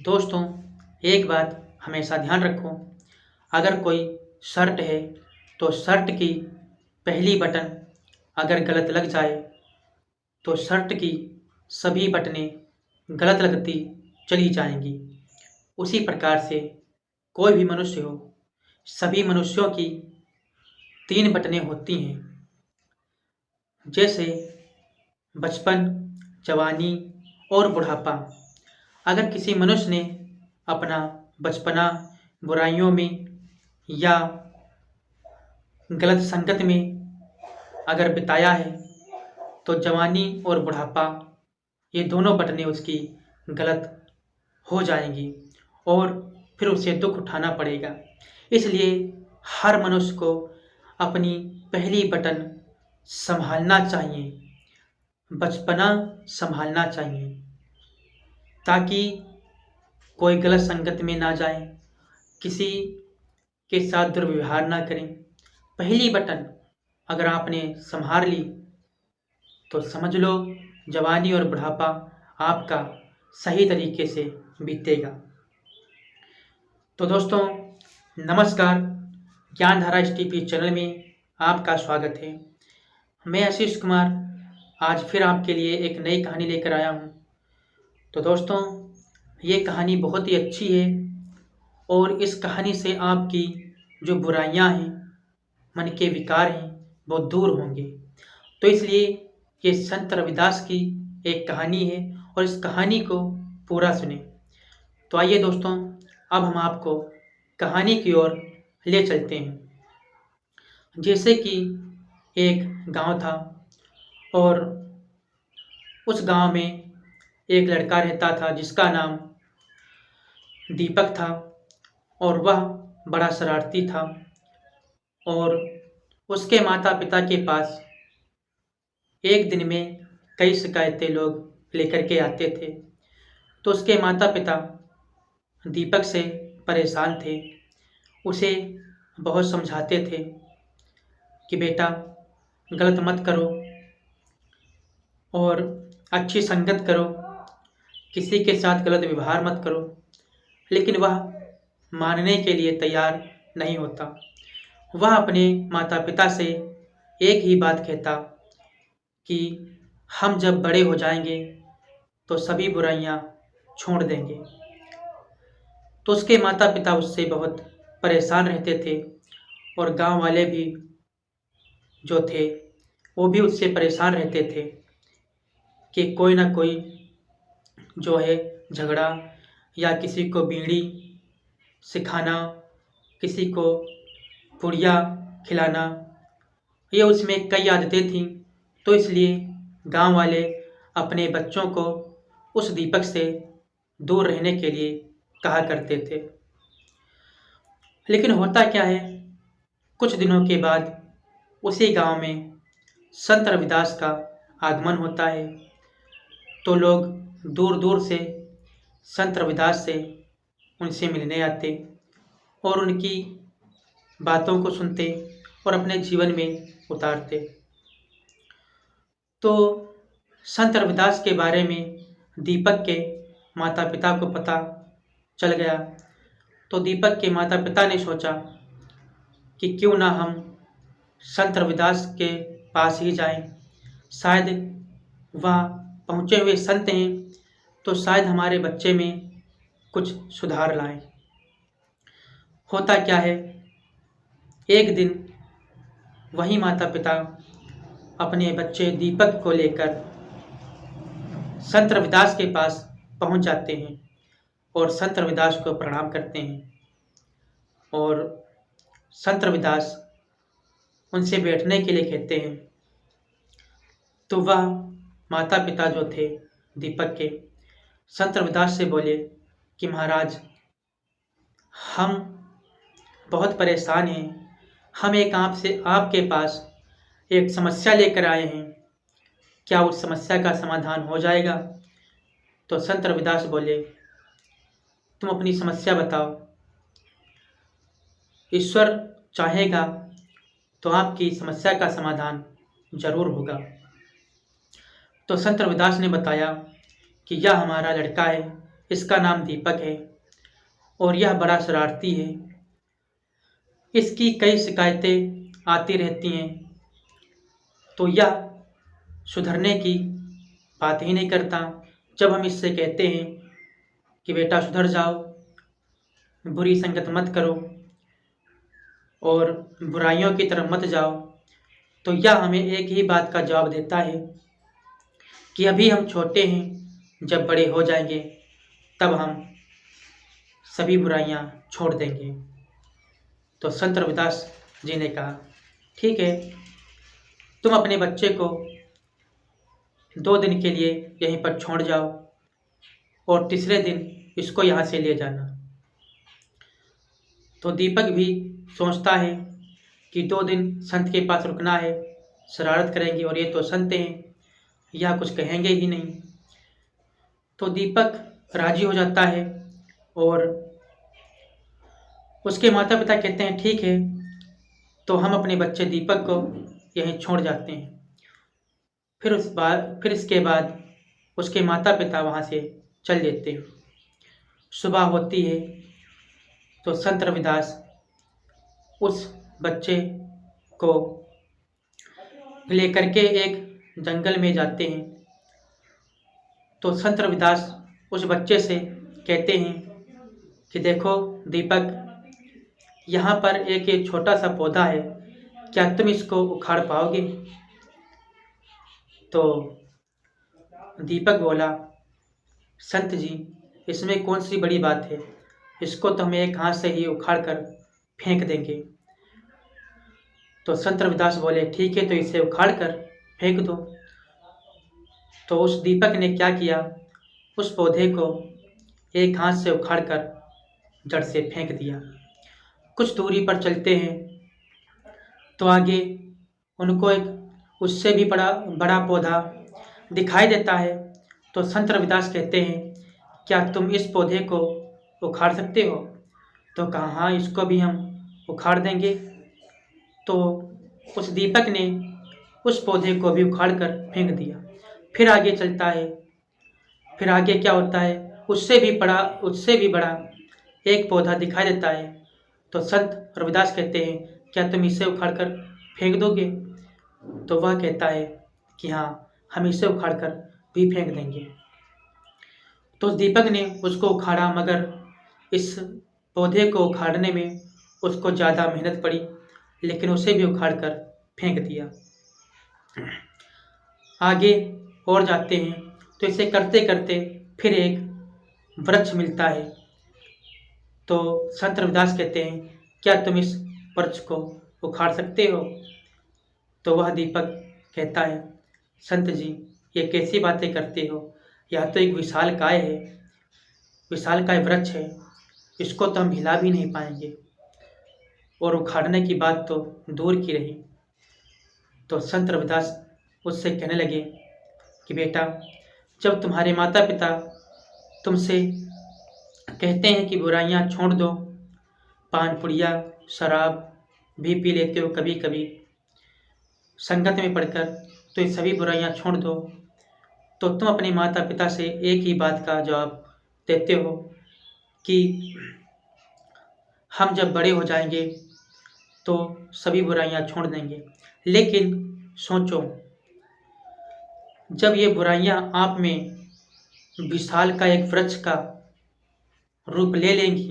दोस्तों, एक बात हमेशा ध्यान रखो। अगर कोई शर्ट है तो शर्ट की पहली बटन अगर गलत लग जाए तो शर्ट की सभी बटनें गलत लगती चली जाएंगी। उसी प्रकार से कोई भी मनुष्य हो, सभी मनुष्यों की 3 बटनें होती हैं। जैसे बचपन, जवानी और बुढ़ापा। अगर किसी मनुष्य ने अपना बचपना बुराइयों में या गलत संगत में अगर बिताया है तो जवानी और बुढ़ापा ये दोनों बटनें उसकी गलत हो जाएंगी और फिर उसे दुख उठाना पड़ेगा। इसलिए हर मनुष्य को अपनी पहली बटन संभालना चाहिए, बचपना संभालना चाहिए, ताकि कोई गलत संगत में ना जाए, किसी के साथ दुर्व्यवहार ना करें। पहली बटन अगर आपने संभाल ली तो समझ लो जवानी और बुढ़ापा आपका सही तरीके से बीतेगा। तो दोस्तों, नमस्कार। ज्ञानधारा STP चैनल में आपका स्वागत है। मैं आशीष कुमार आज फिर आपके लिए एक नई कहानी लेकर आया हूँ। तो दोस्तों, ये कहानी बहुत ही अच्छी है और इस कहानी से आपकी जो बुराइयां हैं, मन के विकार हैं, वो दूर होंगे। तो इसलिए ये संत रविदास की एक कहानी है और इस कहानी को पूरा सुने। तो आइए दोस्तों, अब हम आपको कहानी की ओर ले चलते हैं। जैसे कि एक गांव था और उस गांव में एक लड़का रहता था जिसका नाम दीपक था और वह बड़ा शरारती था और उसके माता पिता के पास एक दिन में कई शिकायतें लोग लेकर के आते थे। तो उसके माता पिता दीपक से परेशान थे, उसे बहुत समझाते थे कि बेटा गलत मत करो और अच्छी संगत करो, किसी के साथ गलत व्यवहार मत करो। लेकिन वह मानने के लिए तैयार नहीं होता। वह अपने माता पिता से एक ही बात कहता कि हम जब बड़े हो जाएंगे तो सभी बुराइयां छोड़ देंगे। तो उसके माता पिता उससे बहुत परेशान रहते थे और गांव वाले भी जो थे वो भी उससे परेशान रहते थे कि कोई ना कोई जो है झगड़ा या किसी को बीड़ी सिखाना, किसी को पुड़िया खिलाना, ये उसमें कई आदतें थीं। तो इसलिए गांव वाले अपने बच्चों को उस दीपक से दूर रहने के लिए कहा करते थे। लेकिन होता क्या है, कुछ दिनों के बाद उसी गांव में संत रविदास का आगमन होता है। तो लोग दूर दूर से संत रविदास से उनसे मिलने आते और उनकी बातों को सुनते और अपने जीवन में उतारते। तो संत रविदास के बारे में दीपक के माता पिता को पता चल गया। तो दीपक के माता पिता ने सोचा कि क्यों ना हम संत रविदास के पास ही जाएं, शायद वह पहुँचे हुए संत हैं तो शायद हमारे बच्चे में कुछ सुधार लाएं। होता क्या है, एक दिन वही माता पिता अपने बच्चे दीपक को लेकर संत रविदास के पास पहुंच जाते हैं और संत रविदास को प्रणाम करते हैं और संत रविदास उनसे बैठने के लिए कहते हैं। तो वह माता पिता जो थे दीपक के संत रविदास से बोले कि महाराज, हम बहुत परेशान हैं, हम एक आपके पास एक समस्या लेकर आए हैं, क्या उस समस्या का समाधान हो जाएगा? तो संत रविदास बोले, तुम अपनी समस्या बताओ, ईश्वर चाहेगा तो आपकी समस्या का समाधान जरूर होगा। तो संत रविदास ने बताया कि यह हमारा लड़का है इसका नाम दीपक है और यह बड़ा शरारती है। इसकी कई शिकायतें आती रहती हैं, तो यह सुधरने की बात ही नहीं करता। जब हम इससे कहते हैं कि बेटा सुधर जाओ, बुरी संगत मत करो और बुराइयों की तरफ मत जाओ, तो यह हमें एक ही बात का जवाब देता है कि अभी हम छोटे हैं, जब बड़े हो जाएंगे तब हम सभी बुराइयां छोड़ देंगे। तो संत रविदास जी ने कहा, ठीक है, तुम अपने बच्चे को 2 दिन के लिए यहीं पर छोड़ जाओ और तीसरे दिन इसको यहाँ से ले जाना। तो दीपक भी सोचता है कि 2 दिन संत के पास रुकना है, शरारत करेंगे और ये तो संत हैं, यह कुछ कहेंगे ही नहीं। तो दीपक राजी हो जाता है और उसके माता पिता कहते हैं ठीक है, तो हम अपने बच्चे दीपक को यहीं छोड़ जाते हैं। फिर इसके बाद उसके माता पिता वहाँ से चल देते हैं। सुबह होती है तो संत रविदास उस बच्चे को लेकर के एक जंगल में जाते हैं। तो संत रविदास उस बच्चे से कहते हैं कि देखो दीपक, यहाँ पर एक छोटा सा पौधा है, क्या तुम इसको उखाड़ पाओगे? तो दीपक बोला, संत जी, इसमें कौन सी बड़ी बात है, इसको तो हम एक हाथ से ही उखाड़ कर फेंक देंगे। तो संत रविदास बोले, ठीक है, तो इसे उखाड़ कर फेंक दो। तो उस दीपक ने क्या किया, उस पौधे को एक हाथ से उखाड़ कर जड़ से फेंक दिया। कुछ दूरी पर चलते हैं तो आगे उनको एक उससे भी बड़ा पौधा दिखाई देता है। तो संत रविदास कहते हैं, क्या तुम इस पौधे को उखाड़ सकते हो? तो कहा, हाँ, इसको भी हम उखाड़ देंगे। तो उस दीपक ने उस पौधे को भी उखाड़ कर फेंक दिया। फिर आगे चलता है, फिर आगे क्या होता है, उससे भी बड़ा एक पौधा दिखाई देता है। तो संत रविदास कहते हैं, क्या तुम इसे उखाड़ कर फेंक दोगे? तो वह कहता है कि हाँ, हम इसे उखाड़ कर भी फेंक देंगे। तो उस दीपक ने उसको उखाड़ा, मगर इस पौधे को उखाड़ने में उसको ज़्यादा मेहनत पड़ी, लेकिन उसे भी उखाड़ कर फेंक दिया। आगे और जाते हैं तो इसे करते करते फिर एक वृक्ष मिलता है। तो संत रविदास कहते हैं, क्या तुम इस वृक्ष को उखाड़ सकते हो? तो वह दीपक कहता है, संत जी, ये कैसी बातें करते हो, यह तो एक विशालकाय है, विशालकाय वृक्ष है, इसको तो हम हिला भी नहीं पाएंगे और उखाड़ने की बात तो दूर की रही। तो संत रविदास उससे कहने लगे कि बेटा, जब तुम्हारे माता पिता तुमसे कहते हैं कि बुराइयां छोड़ दो, पान पुड़िया शराब भी पी लेते हो कभी कभी संगत में पढ़कर, तो ये सभी बुराइयां छोड़ दो, तो तुम अपने माता पिता से एक ही बात का जवाब देते हो कि हम जब बड़े हो जाएंगे तो सभी बुराइयां छोड़ देंगे। लेकिन सोचो, जब ये बुराइयां आप में विशाल का एक वृक्ष का रूप ले लेंगी,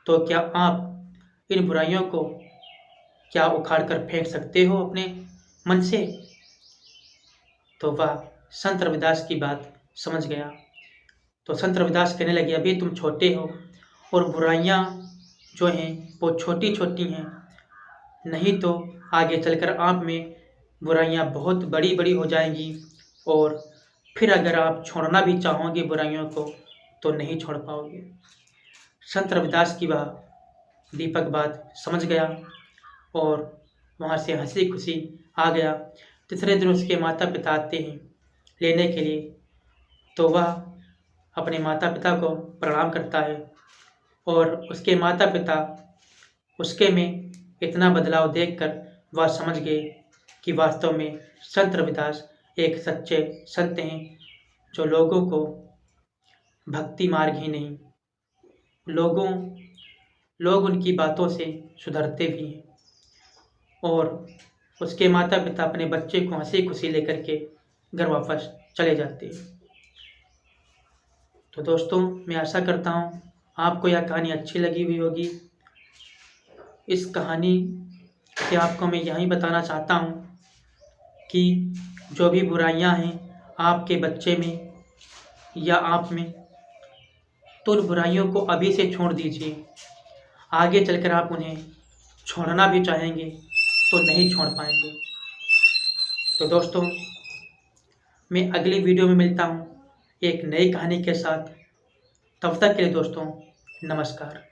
तो क्या आप इन बुराइयों को क्या उखाड़ कर फेंक सकते हो अपने मन से? तो वह संत रविदास की बात समझ गया। तो संत रविदास कहने लगे, अभी तुम छोटे हो और बुराइयां जो हैं वो छोटी छोटी हैं, नहीं तो आगे चलकर आप में बुराइयां बहुत बड़ी बड़ी हो जाएंगी और फिर अगर आप छोड़ना भी चाहोगे बुराइयों को तो नहीं छोड़ पाओगे। संत रविदास की वह दीपक बात समझ गया और वहाँ से हंसी खुशी आ गया। तीसरे दिन उसके माता पिता आते हैं लेने के लिए, तो वह अपने माता पिता को प्रणाम करता है और उसके माता पिता उसके में इतना बदलाव देखकर वह समझ गए कि वास्तव में संत रविदास एक सच्चे संत हैं जो लोगों को भक्ति मार्ग ही नहीं, लोग उनकी बातों से सुधरते भी हैं और उसके माता पिता अपने बच्चे को हंसी खुशी लेकर के घर वापस चले जाते हैं। तो दोस्तों, मैं आशा करता हूँ आपको यह कहानी अच्छी लगी हुई होगी। इस कहानी से आपको मैं यही बताना चाहता हूँ कि जो भी बुराइयाँ हैं आपके बच्चे में या आप में, तो उन बुराइयों को अभी से छोड़ दीजिए। आगे चलकर आप उन्हें छोड़ना भी चाहेंगे तो नहीं छोड़ पाएंगे। तो दोस्तों, मैं अगली वीडियो में मिलता हूँ एक नई कहानी के साथ। तब तक के लिए दोस्तों, नमस्कार।